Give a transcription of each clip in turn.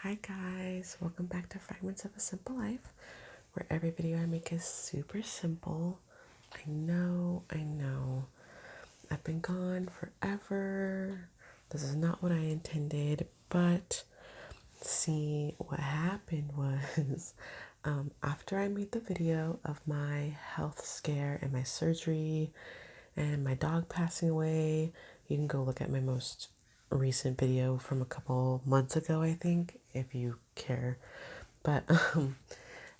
Hi guys, welcome back to Fragments of a Simple Life, where every video I make is super simple. I know, I've been gone forever. This is not what I intended, but see, what happened was, after I made the video of my health scare and my surgery and my dog passing away, you can go look at my most recent video from a couple months ago, I think, if you care. But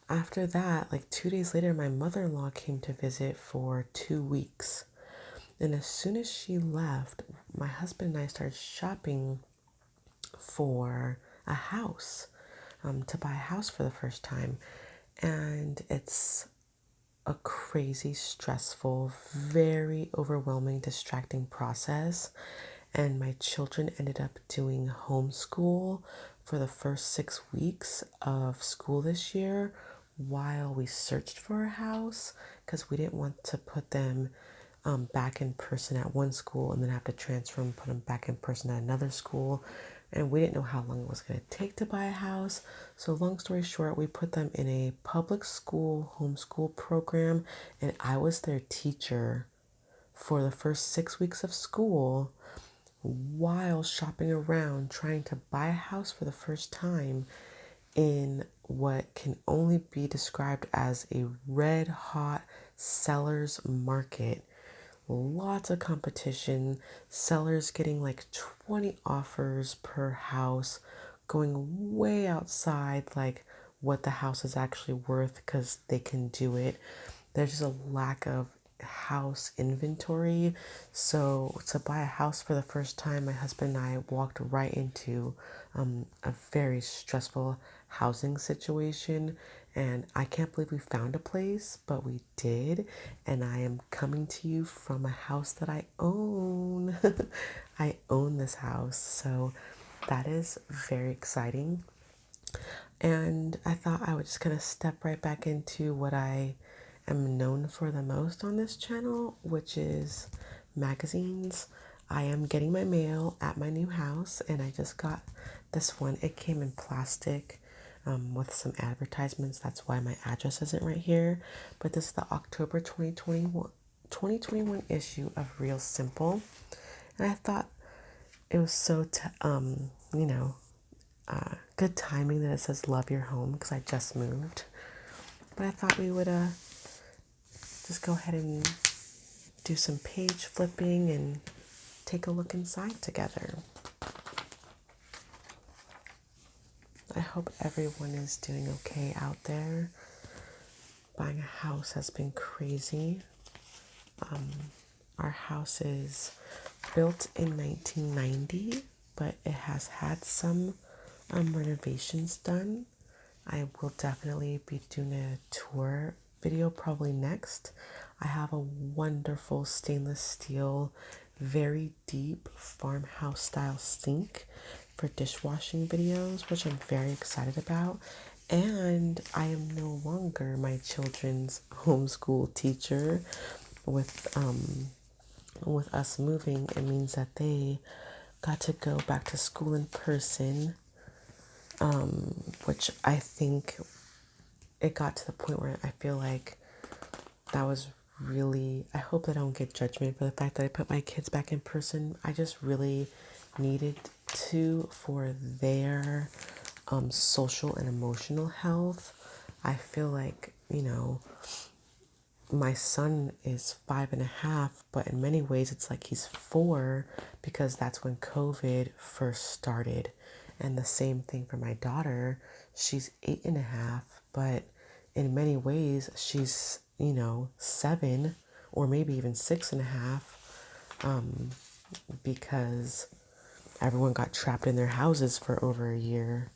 after that, like 2 days later, my mother-in-law came to visit for 2 weeks. And as soon as she left, my husband and I started shopping for a house, to buy a house for the first time. And it's a crazy, stressful, very overwhelming, distracting process. And my children ended up doing homeschool for the first 6 weeks of school this year while we searched for a house because we didn't want to put them back in person at one school and then have to transfer and put them back in person at another school. And we didn't know how long it was going to take to buy a house. So long story short, we put them in a public school homeschool program, and I was their teacher for the first 6 weeks of school while shopping around trying to buy a house for the first time in what can only be described as a red hot seller's market. Lots of competition, sellers getting like 20 offers per house, going way outside like what the house is actually worth because they can do it. There's just a lack of house inventory. So to buy a house for the first time, my husband and I walked right into a very stressful housing situation. And I can't believe we found a place, but we did. And I am coming to you from a house that I own. I own this house. So that is very exciting. And I thought I would just kind of step right back into what I am known for the most on this channel, which is magazines. I am getting my mail at my new house, and I just got this one. It came in plastic with some advertisements. That's why my address isn't right here. But this is the October 2021 issue of Real Simple. And I thought it was so, good timing that it says love your home because I just moved. But I thought we would just go ahead and do some page flipping and take a look inside together. I hope everyone is doing okay out there. Buying a house has been crazy. Our house is built in 1990, but it has had some renovations done. I will definitely be doing a tour video probably next. I have a wonderful stainless steel, very deep farmhouse style sink for dishwashing videos, which I'm very excited about. And I am no longer my children's homeschool teacher. With us moving, it means that they got to go back to school in person, which I think it got to the point where I feel like that was really, I hope I don't get judgment for the fact that I put my kids back in person. I just really needed to for their social and emotional health. I feel like, my son is 5.5, but in many ways it's like he's 4 because that's when COVID first started. And the same thing for my daughter. She's 8.5, but in many ways she's, 7 or maybe even 6.5, because everyone got trapped in their houses for over a year.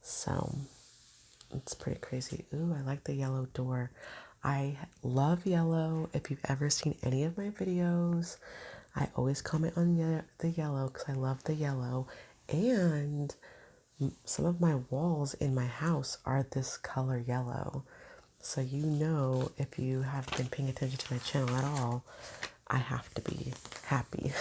So it's pretty crazy. Ooh, I like the yellow door. I love yellow. If you've ever seen any of my videos, I always comment on the yellow because I love the yellow. And some of my walls in my house are this color yellow. So if you have been paying attention to my channel at all, I have to be happy.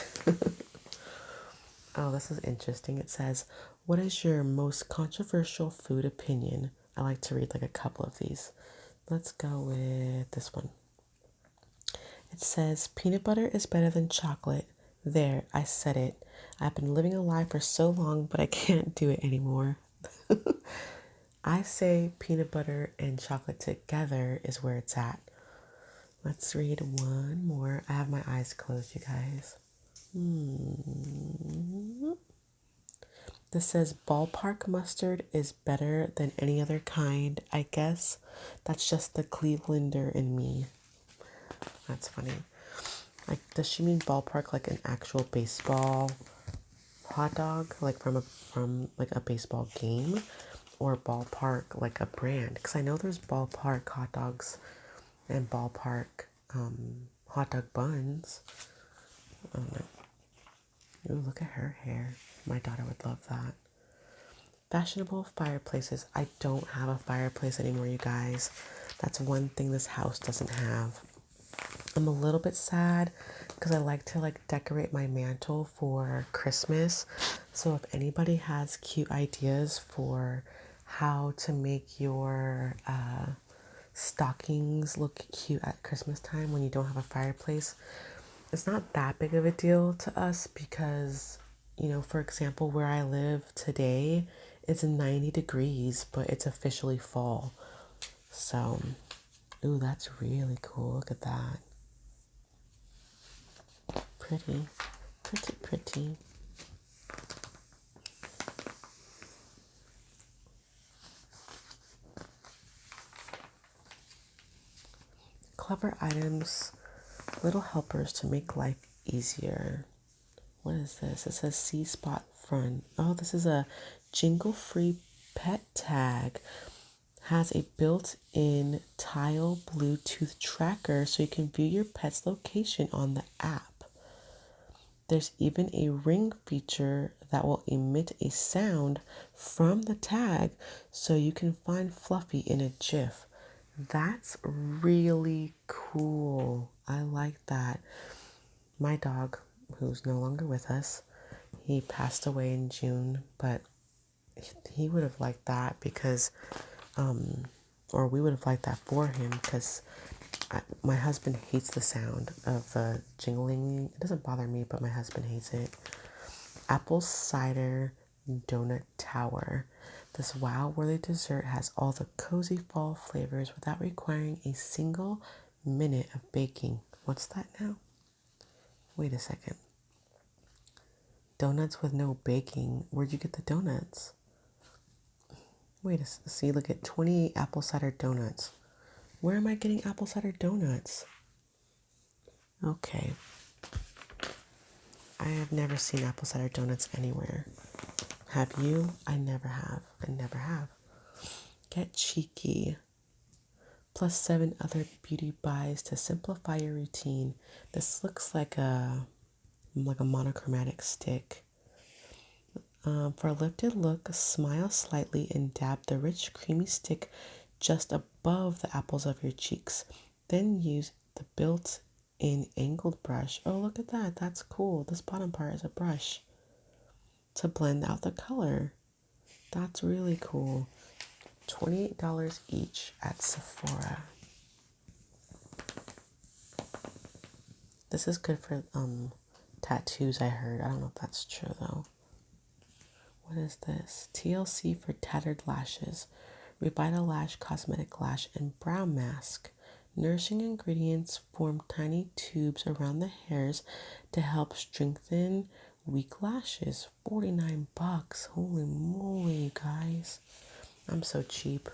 Oh, this is interesting. It says, What is your most controversial food opinion? I like to read like a couple of these. Let's go with this one. It says, peanut butter is better than chocolate. There, I said it. I've been living a lie for so long, but I can't do it anymore. I say peanut butter and chocolate together is where it's at. Let's read one more. I have my eyes closed, you guys. This says ballpark mustard is better than any other kind. I guess that's just the Clevelander in me. That's funny. Like, does she mean ballpark like an actual baseball hot dog, like from like a baseball game, or ballpark like a brand? Because I know there's ballpark hot dogs and ballpark hot dog buns. Oh no! Ooh, look at her hair. My daughter would love that. Fashionable fireplaces. I don't have a fireplace anymore, you guys. That's one thing this house doesn't have. I'm a little bit sad because I like to like decorate my mantle for Christmas. So if anybody has cute ideas for how to make your stockings look cute at Christmas time when you don't have a fireplace, it's not that big of a deal to us because, you know, for example, where I live today, it's 90 degrees, but it's officially fall. So, ooh, that's really cool. Look at that. Pretty, pretty, pretty. Clever items, little helpers to make life easier. What is this? It says C spot front. Oh, this is a jingle-free pet tag. Has a built-in tile Bluetooth tracker so you can view your pet's location on the app. There's even a ring feature that will emit a sound from the tag so you can find Fluffy in a GIF. That's really cool. I like that. My dog, who's no longer with us, he passed away in June, but he would have liked that because, or we would have liked that for him because my husband hates the sound of the jingling. It doesn't bother me, but my husband hates it. Apple cider donut tower. This wow-worthy dessert has all the cozy fall flavors without requiring a single minute of baking. What's that now? Wait a second. Donuts with no baking. Where'd you get the donuts? Wait a see. Look at 28 apple cider donuts. Where am I getting apple cider donuts? Okay. I have never seen apple cider donuts anywhere. Have you? I never have. I never have. Get cheeky. Plus 7 other beauty buys to simplify your routine. This looks like a monochromatic stick. For a lifted look, smile slightly and dab the rich, creamy stick just above the apples of your cheeks. Then use the built-in angled brush. Oh, look at that. That's cool. This bottom part is a brush to blend out the color. That's really cool. $28 each at Sephora. This is good for tattoos, I heard. I don't know if that's true though. What is this? TLC for tattered lashes. Revita Lash Cosmetic Lash and Brow Mask. Nourishing ingredients form tiny tubes around the hairs to help strengthen weak lashes. 49 bucks. Holy moly, you guys. I'm so cheap.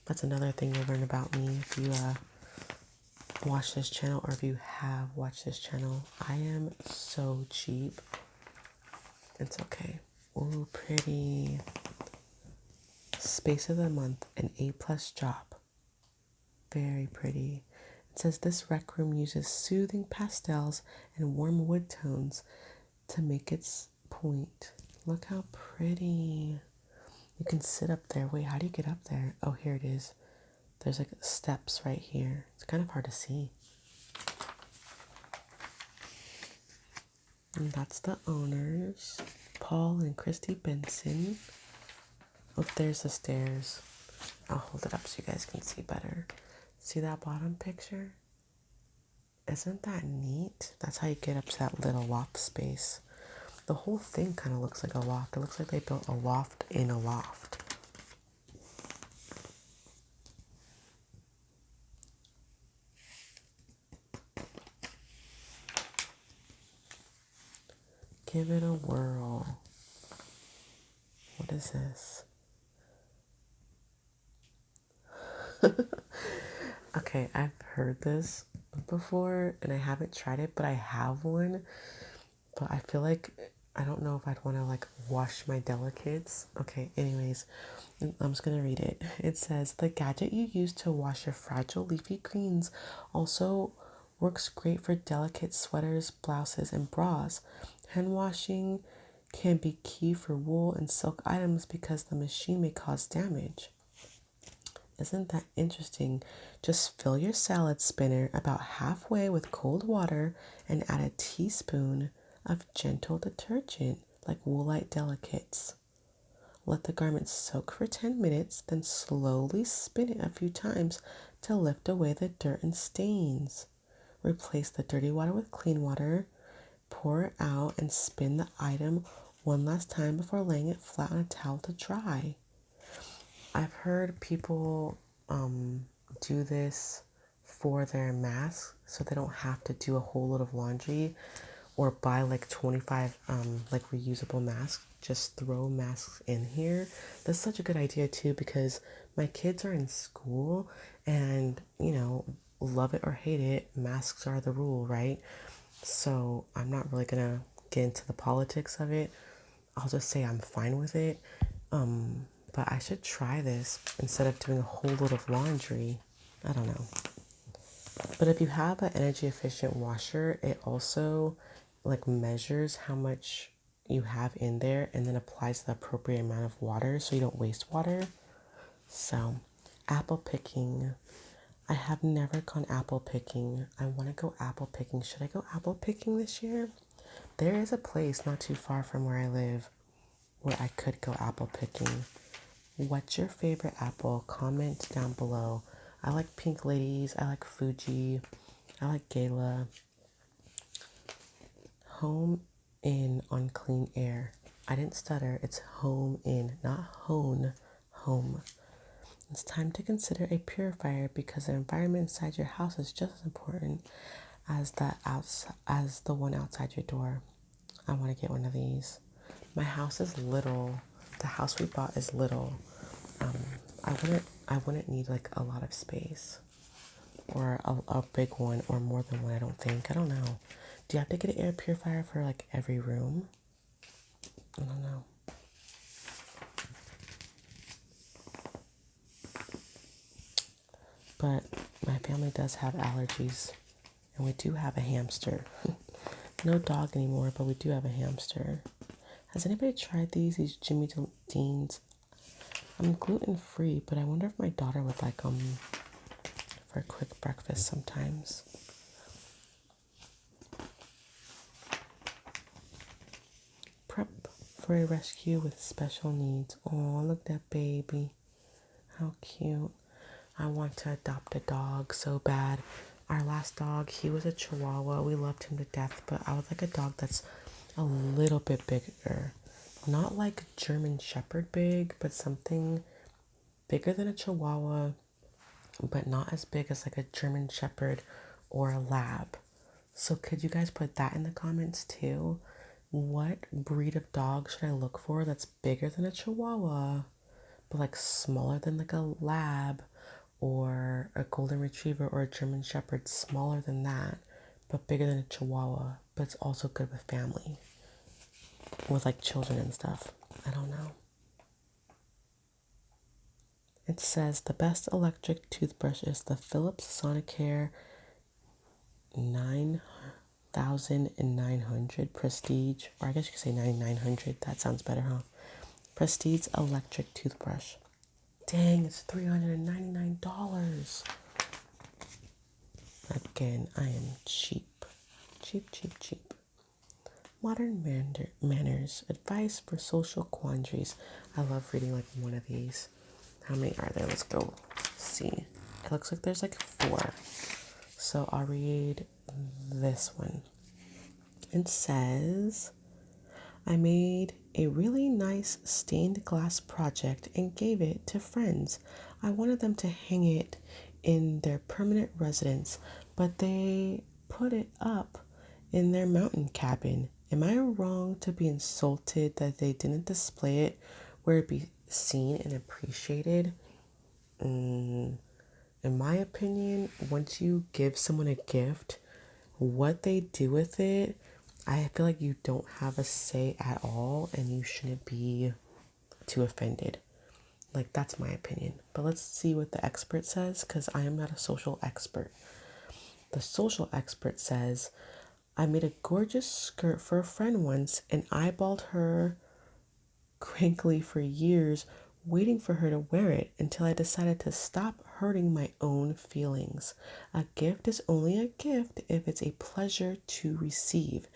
That's another thing you'll learn about me if you watch this channel or if you have watched this channel. I am so cheap. It's okay. Ooh, pretty. Space of the month, an A+ job. Very pretty. It says this rec room uses soothing pastels and warm wood tones to make its point. Look how pretty. You can sit up there. Wait, how do you get up there? Oh, here it is. There's like steps right here. It's kind of hard to see. And that's the owners, Paul and Christy Benson. Oh, there's the stairs. I'll hold it up so you guys can see better. See that bottom picture? Isn't that neat? That's how you get up to that little loft space. The whole thing kind of looks like a loft. It looks like they built a loft in a loft. Give it a whirl. What is this? Okay, I've heard this before and I haven't tried it, but I have one. But I feel like I don't know if I'd want to like wash my delicates. Okay, anyways, I'm just gonna read it. It says the gadget you use to wash your fragile leafy greens also works great for delicate sweaters, blouses, and bras. Hand washing can be key for wool and silk items because the machine may cause damage. Isn't that interesting? Just fill your salad spinner about halfway with cold water and add a teaspoon of gentle detergent like Woolite Delicates. Let the garment soak for 10 minutes, then slowly spin it a few times to lift away the dirt and stains. Replace the dirty water with clean water, pour it out, and spin the item one last time before laying it flat on a towel to dry. I've heard people do this for their masks so they don't have to do a whole lot of laundry or buy like 25 like reusable masks. Just throw masks in here. That's such a good idea too because my kids are in school and love it or hate it, masks are the rule, right? So I'm not really gonna get into the politics of it. I'll just say I'm fine with it. But I should try this instead of doing a whole load of laundry. I don't know. But if you have an energy efficient washer, it also like measures how much you have in there and then applies the appropriate amount of water so you don't waste water. So, apple picking. I have never gone apple picking. I want to go apple picking. Should I go apple picking this year? There is a place not too far from where I live where I could go apple picking. What's your favorite apple? Comment down below. I like Pink Ladies. I like Fuji. I like Gala. Home in on clean air. I didn't stutter. It's home in, not hone. Home. It's time to consider a purifier because the environment inside your house is just as important as the one outside your door. I want to get one of these. My house is little. The house we bought is little. I wouldn't need like a lot of space or a big one or more than one. I don't think. I don't know. Do you have to get an air purifier for like every room? I don't know. But my family does have allergies, and we do have a hamster. No dog anymore, but we do have a hamster. Has anybody tried these Jimmy Dean's? I'm gluten free, but I wonder if my daughter would like them for a quick breakfast sometimes. Prep for a rescue with special needs. Oh, look at that baby. How cute. I want to adopt a dog so bad. Our last dog, he was a Chihuahua. We loved him to death, but I would like a dog that's a little bit bigger. Not like German Shepherd big, but something bigger than a Chihuahua, but not as big as like a German Shepherd or a Lab. So could you guys put that in the comments too? What breed of dog should I look for that's bigger than a Chihuahua, but like smaller than like a Lab or a Golden Retriever or a German Shepherd, smaller than that, but bigger than a Chihuahua, but it's also good with family, with like children and stuff. I don't know. It says the best electric toothbrush is the Philips Sonicare 9900 Prestige, or I guess you could say 9900. That sounds better, huh? Prestige electric toothbrush. Dang, it's $399. Again, I am cheap. Cheap, cheap, cheap. Modern manners, advice for social quandaries. I love reading like one of these. How many are there? Let's go see. It looks like there's like 4. So I'll read this one. It says, I made a really nice stained glass project and gave it to friends. I wanted them to hang it in their permanent residence, but they put it up in their mountain cabin. Am I wrong to be insulted that they didn't display it where it be seen and appreciated? In my opinion, once you give someone a gift, what they do with it, I feel like you don't have a say at all and you shouldn't be too offended. Like, that's my opinion. But let's see what the expert says, because I am not a social expert. The social expert says, I made a gorgeous skirt for a friend once and eyeballed her crankly for years, waiting for her to wear it until I decided to stop hurting my own feelings. A gift is only a gift if it's a pleasure to receive.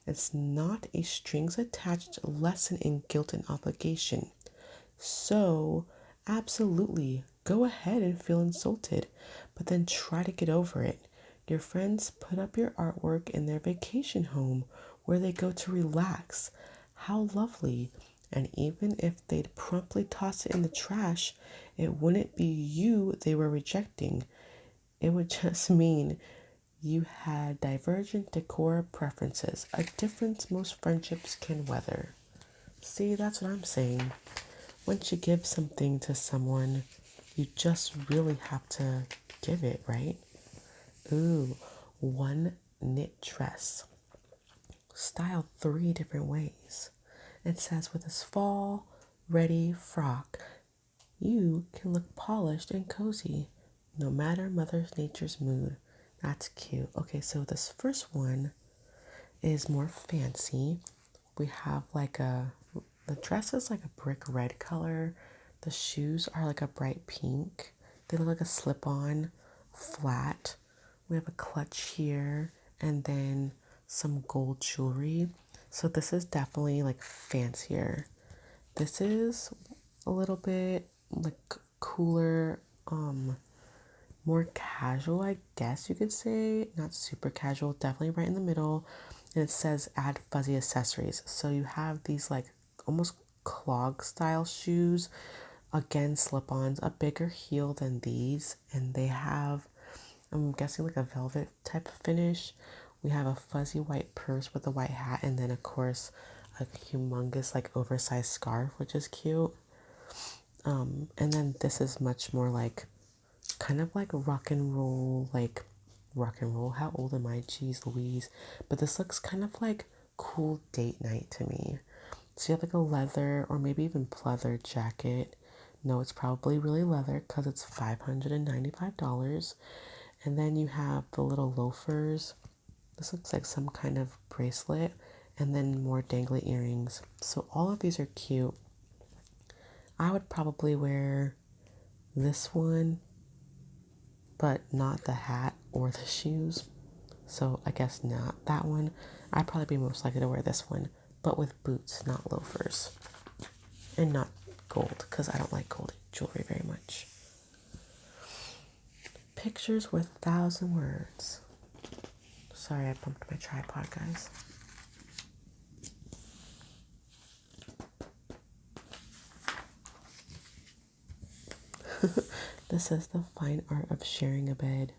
It's not a strings attached lesson in guilt and obligation. So, absolutely, go ahead and feel insulted, but then try to get over it. Your friends put up your artwork in their vacation home where they go to relax. How lovely. And even if they'd promptly toss it in the trash, it wouldn't be you they were rejecting. It would just mean you had divergent decor preferences, a difference most friendships can weather. See, that's what I'm saying. Once you give something to someone, you just really have to give it, right? Ooh, one knit dress. Styled 3 different ways. It says with this fall ready frock, you can look polished and cozy no matter Mother Nature's mood. That's cute. Okay, so this first one is more fancy. We have the dress is like a brick red color. The shoes are like a bright pink. They look like a slip-on flat. We have a clutch here and then some gold jewelry. So this is definitely like fancier. This is a little bit like cooler, more casual, I guess you could say. Not super casual, definitely right in the middle. And it says add fuzzy accessories. So you have these like almost clog style shoes, again slip-ons, a bigger heel than these, and they have, I'm guessing, like a velvet type of finish. We have a fuzzy white purse with a white hat, and then of course a humongous like oversized scarf, which is cute. And then this is much more like kind of like rock and roll, like rock and roll. How old am I? Jeez Louise. But this looks kind of like cool date night to me. So you have like a leather or maybe even pleather jacket. No, it's probably really leather because it's $595. And then you have the little loafers. This looks like some kind of bracelet. And then more dangly earrings. So all of these are cute. I would probably wear this one, but not the hat or the shoes. So I guess not that one. I'd probably be most likely to wear this one, but with boots, not loafers. And not gold, because I don't like gold jewelry very much. Pictures worth 1,000 words. Sorry, I bumped my tripod, guys. This is the fine art of sharing a bed.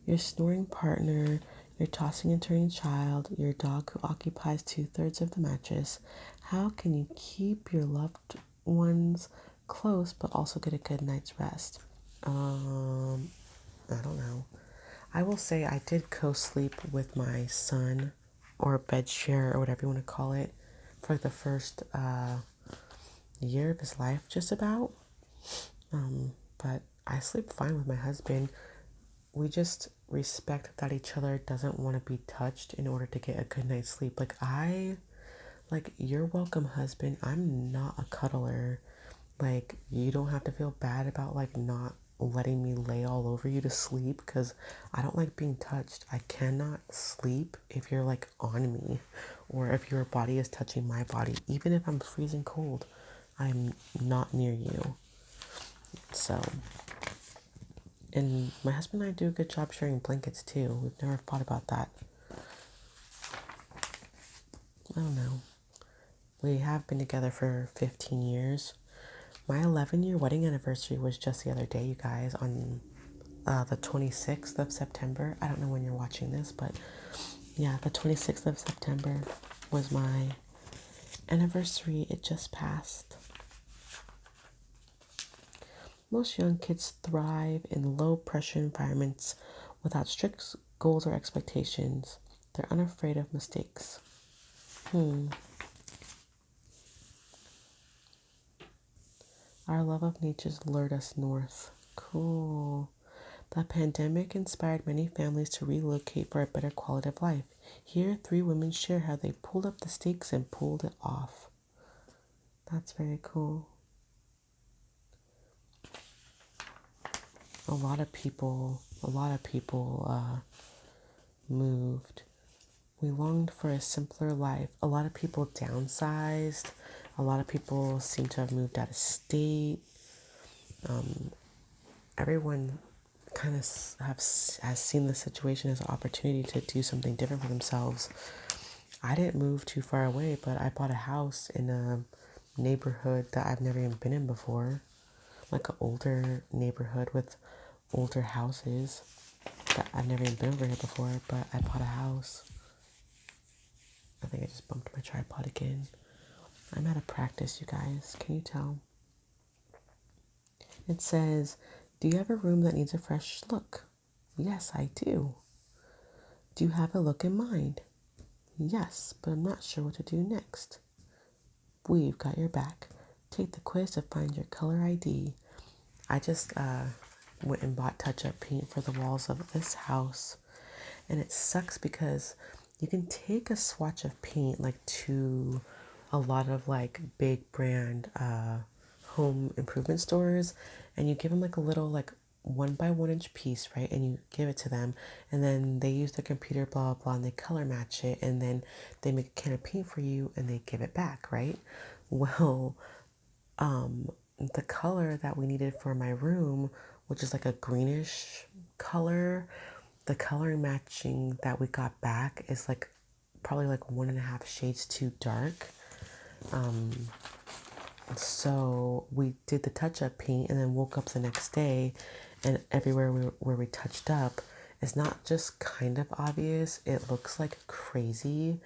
Your snoring partner, your tossing and turning child, your dog who occupies 2/3 of the mattress. How can you keep your loved ones close but also get a good night's rest? I don't know. I will say I did co-sleep with my son, or bed share, or whatever you want to call it, for like the first year of his life, just about. But I sleep fine with my husband. We just respect that each other doesn't want to be touched in order to get a good night's sleep. Like, you're welcome, husband. I'm not a cuddler. Like, you don't have to feel bad about like not letting me lay all over you to sleep, because I don't like being touched. I cannot sleep if you're like on me or if your body is touching my body, even if I'm freezing cold, I'm not near you. So, and my husband and I do a good job sharing blankets too. We've never fought about that. I don't know. We have been together for 15 years. My 11-year wedding anniversary was just the other day, you guys, on the 26th of September. I don't know when you're watching this, but yeah, the 26th of September was my anniversary. It just passed. Most young kids thrive in low-pressure environments without strict goals or expectations. They're unafraid of mistakes. Our love of nature's lured us north. Cool. The pandemic inspired many families to relocate for a better quality of life. Here, 3 women share how they pulled up the stakes and pulled it off. That's very cool. A lot of people moved. We longed for a simpler life. A lot of people downsized. A lot of people seem to have moved out of state. Everyone kind of has seen the situation as an opportunity to do something different for themselves. I didn't move too far away, but I bought a house in a neighborhood that I've never even been in before. Like an older neighborhood with older houses that I've never even been over here before, but I bought a house. I think I just bumped my tripod again. I'm out of practice, you guys. Can you tell? It says, do you have a room that needs a fresh look? Yes, I do. Do you have a look in mind? Yes, but I'm not sure what to do next. We've got your back. Take the quiz to find your color ID. I just went and bought touch-up paint for the walls of this house. And it sucks because you can take a swatch of paint like to a lot of like big brand home improvement stores, and you give them like a little like 1 by 1 inch piece, right? And you give it to them, and then they use the computer, blah blah blah, and they color match it, and then they make a can of paint for you and they give it back, right? Well, the color that we needed for my room, which is like a greenish color, the coloring matching that we got back is like probably like 1.5 shades too dark. So we did the touch-up paint and then woke up the next day, and everywhere where we touched up is not just kind of obvious, it looks like crazy.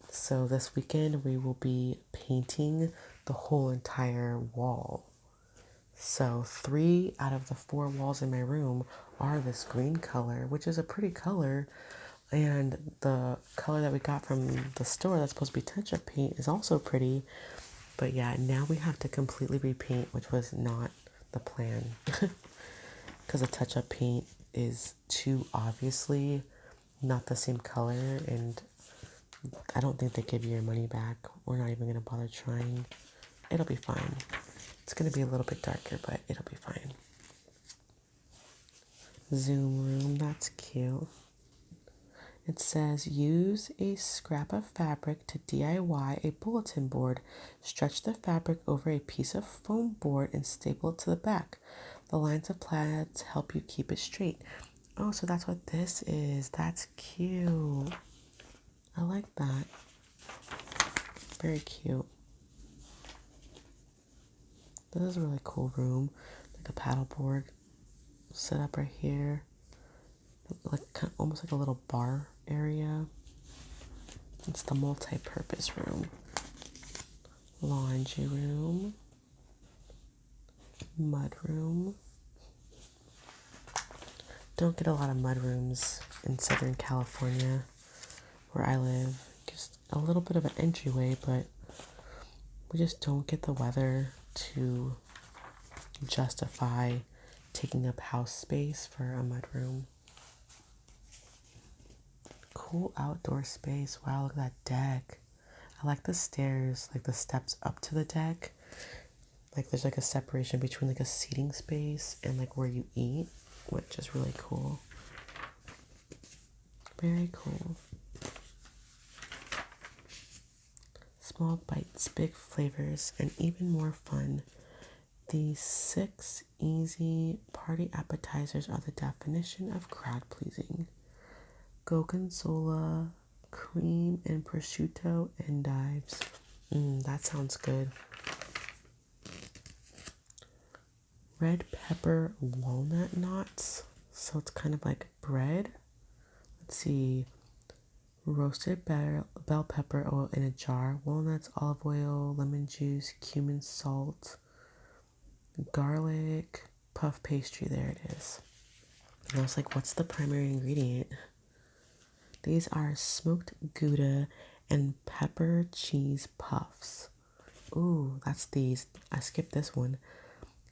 So this weekend we will be painting the whole entire wall. So 3 out of the 4 walls in my room are this green color, which is a pretty color. And the color that we got from the store that's supposed to be touch-up paint is also pretty. But yeah, now we have to completely repaint, which was not the plan. Because the touch-up paint is too obviously not the same color, and I don't think they give you your money back. We're not even going to bother trying. It'll be fine. It's going to be a little bit darker, but it'll be fine. Zoom room, that's cute. It says, use a scrap of fabric to DIY a bulletin board. Stretch the fabric over a piece of foam board and staple it to the back. The lines of plaids help you keep it straight. Oh, so that's what this is. That's cute. I like that. Very cute. This is a really cool room. Like a paddle board set up right here. Like almost like a little bar area. It's the multi-purpose room. Laundry room. Mud room. Don't get a lot of mud rooms in Southern California where I live. Just a little bit of an entryway, but we just don't get the weather to justify taking up house space for a mud room. Cool outdoor space. Wow, look at that deck. I like the stairs, like the steps up to the deck. Like there's like a separation between like a seating space and like where you eat, which is really cool. Very cool. small bites, big flavors, and even more fun. These 6 easy party appetizers are the definition of crowd pleasing. Gorgonzola, cream, and prosciutto endives. That sounds good. Red pepper walnut knots. So it's kind of like bread. Let's see. Roasted bell pepper oil in a jar. Walnuts, olive oil, lemon juice, cumin, salt, garlic, puff pastry. There it is. And I was like, what's the primary ingredient? These are smoked Gouda and pepper cheese puffs. Ooh, that's these. I skipped this one.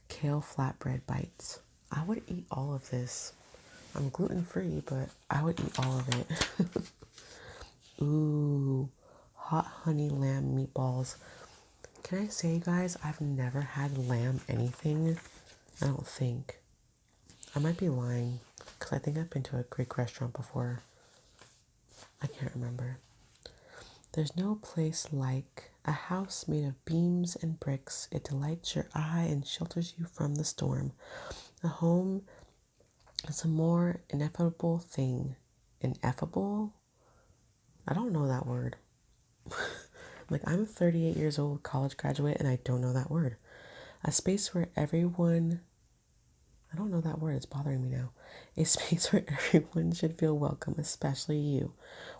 Kale flatbread bites. I would eat all of this. I'm gluten free, but I would eat all of it. Ooh, hot honey lamb meatballs. Can I say, guys, I've never had lamb anything. I don't think. I might be lying, because I think I've been to a Greek restaurant before. I can't remember. There's no place like a house made of beams and bricks. It delights your eye and shelters you from the storm. A home is a more ineffable thing. Ineffable? I don't know that word. Like, I'm 38 years old, college graduate, and I don't know that word. A space where everyone... I don't know that word. It's bothering me now. A space where everyone should feel welcome, especially you.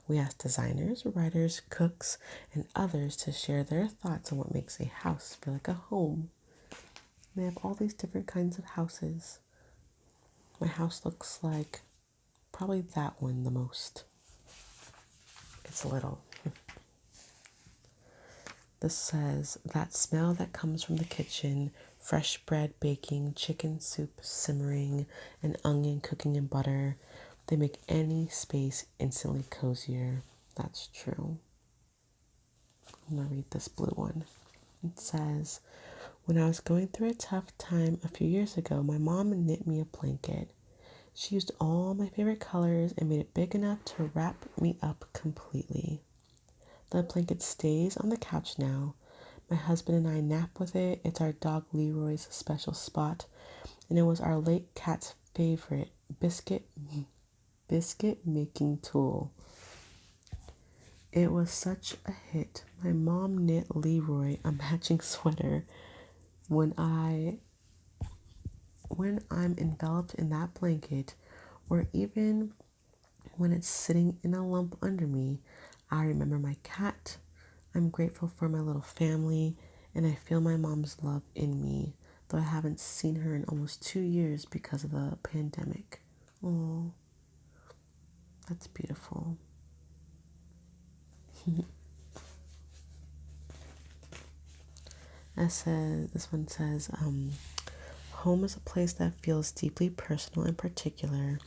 We ask designers, writers, cooks, and others to share their thoughts on what makes a house feel like a home. They have all these different kinds of houses. My house looks like probably that one the most. It's little. This says, that smell that comes from the kitchen, fresh bread baking, chicken soup simmering, and onion cooking in butter, they make any space instantly cozier. That's true. I'm going to read this blue one. It says, when I was going through a tough time a few years ago, my mom knit me a blanket. She used all my favorite colors and made it big enough to wrap me up completely. The blanket stays on the couch now. My husband and I nap with it. It's our dog Leroy's special spot, and it was our late cat's favorite biscuit making tool. It was such a hit. My mom knit Leroy a matching sweater. When I'm enveloped in that blanket, or even when it's sitting in a lump under me, I remember my cat. I'm grateful for my little family, and I feel my mom's love in me, though I haven't seen her in almost 2 years because of the pandemic. Oh, that's beautiful. This one says, home is a place that feels deeply personal and particular,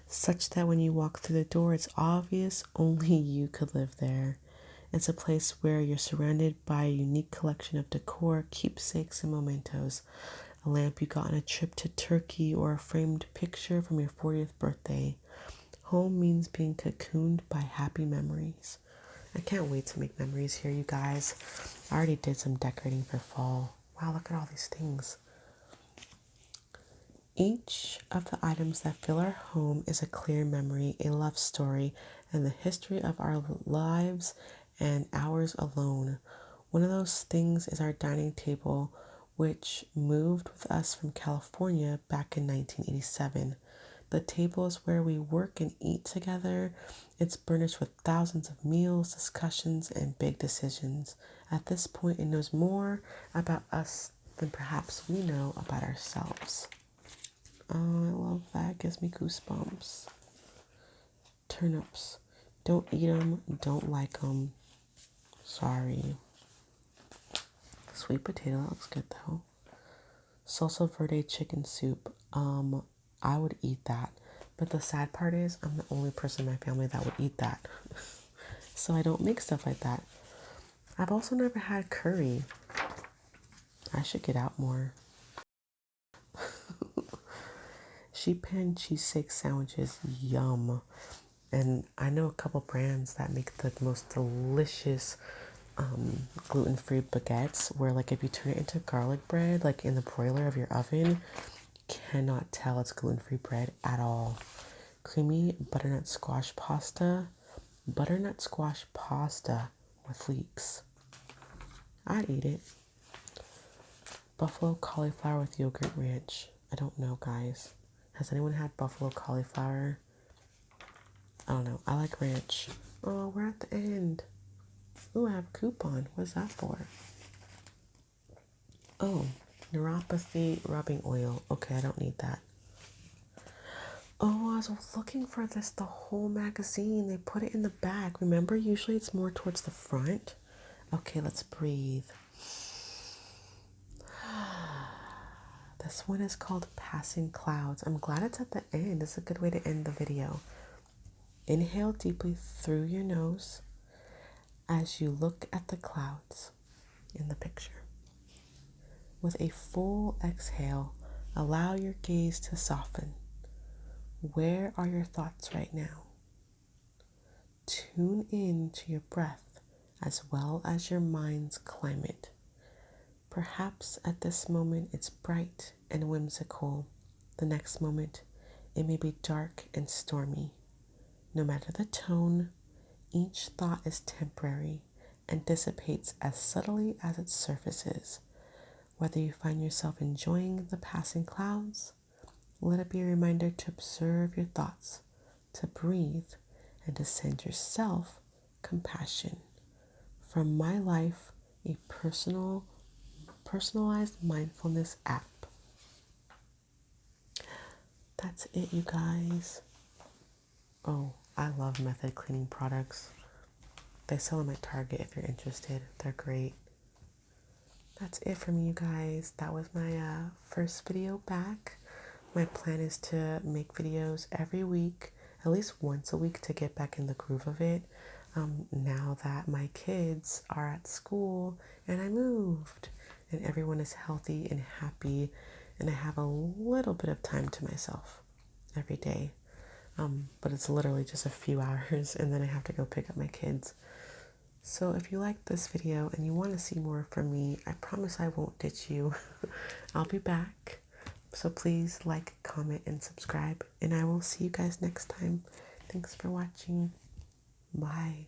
such that when you walk through the door, it's obvious only you could live there. It's a place where you're surrounded by a unique collection of decor, keepsakes, and mementos. A lamp you got on a trip to Turkey, or a framed picture from your 40th birthday. Home means being cocooned by happy memories. I can't wait to make memories here, you guys. I already did some decorating for fall. Wow, look at all these things. Each of the items that fill our home is a clear memory, a love story, and the history of our lives and ours alone. One of those things is our dining table, which moved with us from California back in 1987. The table is where we work and eat together. It's burnished with thousands of meals, discussions, and big decisions. At this point, it knows more about us than perhaps we know about ourselves. Oh, I love that. It gives me goosebumps. Turnips. Don't eat them. Don't like them. Sorry. Sweet potato. That looks good though. Salsa verde chicken soup. I would eat that. But the sad part is I'm the only person in my family that would eat that. So I don't make stuff like that. I've also never had curry. I should get out more. Sheet pan cheesesteak sandwiches, yum. And I know a couple brands that make the most delicious gluten-free baguettes where like if you turn it into garlic bread, like in the broiler of your oven, you cannot tell it's gluten-free bread at all. Creamy butternut squash pasta. Butternut squash pasta with leeks. I'd eat it. Buffalo cauliflower with yogurt ranch. I don't know, guys. Has anyone had buffalo cauliflower? I don't know. I like ranch. Oh, we're at the end. Ooh, I have a coupon. What's that for? Oh, neuropathy rubbing oil. Okay, I don't need that. Oh, I was looking for this the whole magazine. They put it in the back. Remember, usually it's more towards the front. Okay, let's breathe. This one is called Passing Clouds. I'm glad it's at the end. It's a good way to end the video. Inhale deeply through your nose as you look at the clouds in the picture. With a full exhale, allow your gaze to soften. Where are your thoughts right now? Tune in to your breath as well as your mind's climate. Perhaps at this moment it's bright and whimsical. The next moment it may be dark and stormy. No matter the tone, each thought is temporary and dissipates as subtly as it surfaces. Whether you find yourself enjoying the passing clouds, let it be a reminder to observe your thoughts, to breathe, and to send yourself compassion. From my life, a personalized mindfulness app. That's it, you guys. Oh, I love Method cleaning products. They sell them at Target if you're interested. They're great. That's it for me, you guys. That was my first video back. My plan is to make videos every week, at least once a week, to get back in the groove of it. Now that my kids are at school and I moved and everyone is healthy and happy and I have a little bit of time to myself every day. But it's literally just a few hours and then I have to go pick up my kids. So if you like this video and you want to see more from me, I promise I won't ditch you. I'll be back. So please like, comment, and subscribe. And I will see you guys next time. Thanks for watching. Bye.